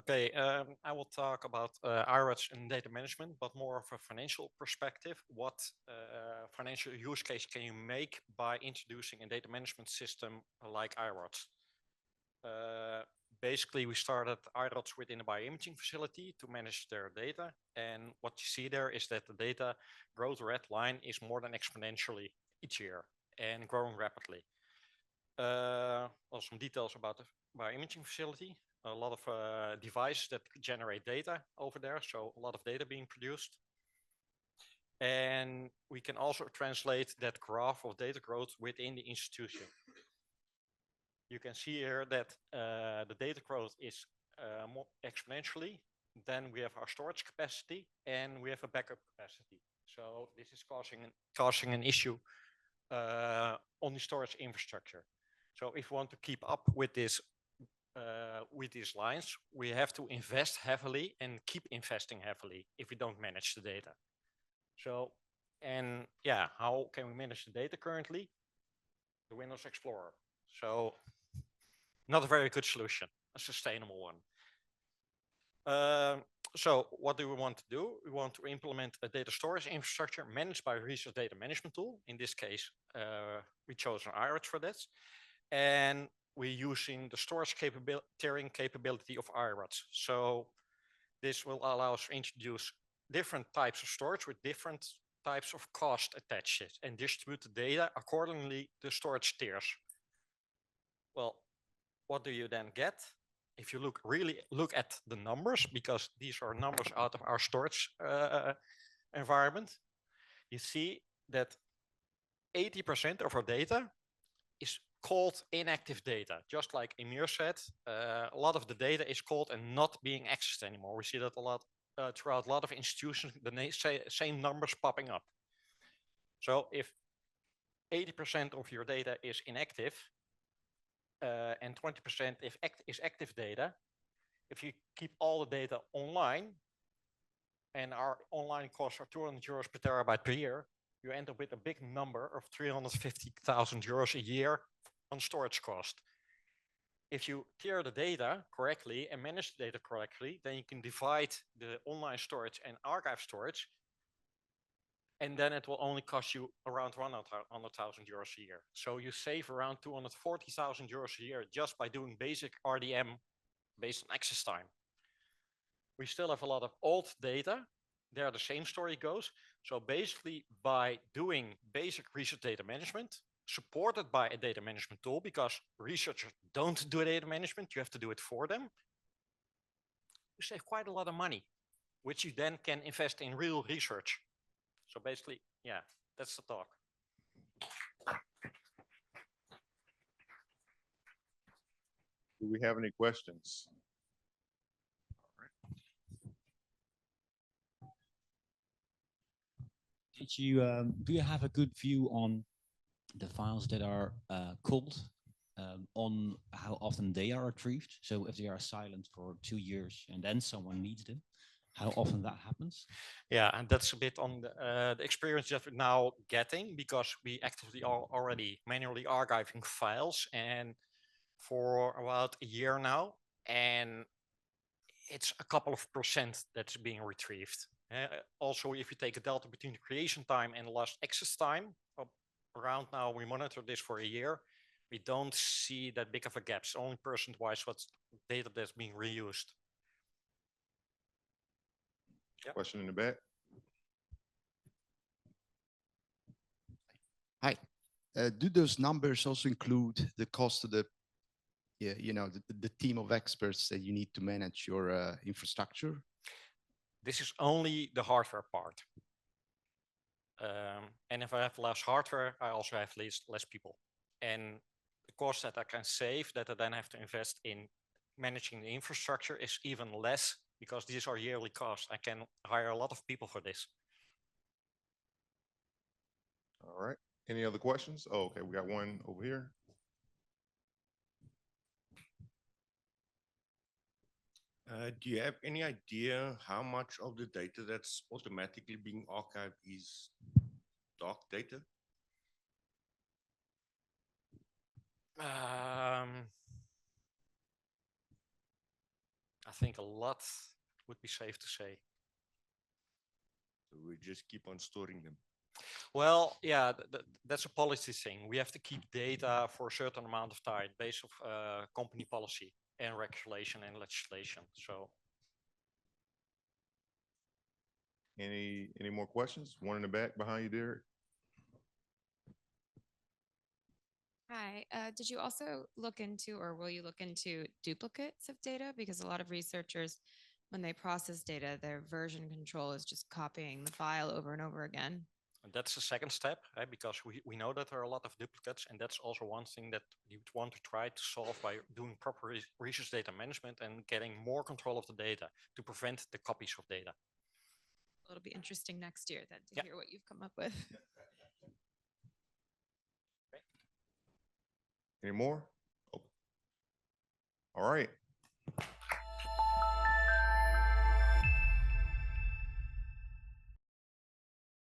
Okay, I will talk about iRODS and data management, but more of a financial perspective. What financial use case can you make by introducing a data management system like iRODS? Basically, we started iRODS within a bioimaging facility to manage their data. And what you see there is that the data growth red line is more than exponentially each year and growing rapidly. Also some details about the bioimaging facility. A lot of devices that generate data over there, so a lot of data being produced. And we can also translate that graph of data growth within the institution. You can see here that the data growth is more exponentially. Then we have our storage capacity and we have a backup capacity. So this is causing an issue on the storage infrastructure. So if we want to keep up with these lines, we have to invest heavily and keep investing heavily if we don't manage the data. So, and yeah, how can we manage the data currently? The Windows Explorer. So not a very good solution, a sustainable one. So what do we want to do? We want to implement a data storage infrastructure managed by a research data management tool. In this case, we chose an iRODS for this. And we're using the storage tiering capability of iRODS. So this will allow us to introduce different types of storage with different types of cost attached and distribute the data accordingly to storage tiers. Well, what do you then get? If you really look at the numbers, because these are numbers out of our storage environment, you see that 80% of our data is called inactive data. Just like Emir said, a lot of the data is called and not being accessed anymore. We see that a lot throughout a lot of institutions, the same numbers popping up. So if 80% of your data is inactive and 20% is active data, if you keep all the data online and our online costs are 200 euros per terabyte per year, you end up with a big number of 350,000 euros a year on storage cost. If you tier the data correctly and manage the data correctly, then you can divide the online storage and archive storage, and then it will only cost you around 100,000 euros a year. So you save around 240,000 euros a year just by doing basic RDM based on access time. We still have a lot of old data. There the same story goes. So basically by doing basic research data management, supported by a data management tool, because researchers don't do data management, you have to do it for them, you save quite a lot of money, which you then can invest in real research. So basically, yeah, that's the talk. Do we have any questions? Did you do you have a good view on the files that are called, on how often they are retrieved? So if they are silent for 2 years and then someone needs them, how often that happens? Yeah, and that's a bit on the experience that we're now getting, because we actively are already manually archiving files and for about a year now, and it's a couple of % that's being retrieved. Also, if you take a delta between the creation time and the last access time, around now we monitor this for a year, we don't see that big of a gap. It's only percent-wise what's data that's being reused. Yep. Question in the back. Hi. Do those numbers also include the cost of the, the team of experts that you need to manage your infrastructure? This is only the hardware part. And if I have less hardware, I also have less people. And the cost that I can save that I then have to invest in managing the infrastructure is even less, because these are yearly costs. I can hire a lot of people for this. All right. Any other questions? Oh, okay, we got one over here. Do you have any idea how much of the data that's automatically being archived is dark data? I think a lot would be safe to say. So we just keep on storing them. Well, yeah, that's a policy thing. We have to keep data for a certain amount of time based of company policy and regulation and legislation. So Any more questions? One in the back behind you, Derek. Hi, did you also look into, or will you look into duplicates of data? Because a lot of researchers, when they process data, their version control is just copying the file over and over again. and that's the second step, because we know that there are a lot of duplicates, and that's also one thing that you would want to try to solve by doing proper research data management and getting more control of the data to prevent the copies of data. It'll be interesting next year then to Yeah. hear what you've come up with. Any more? Oh. All right.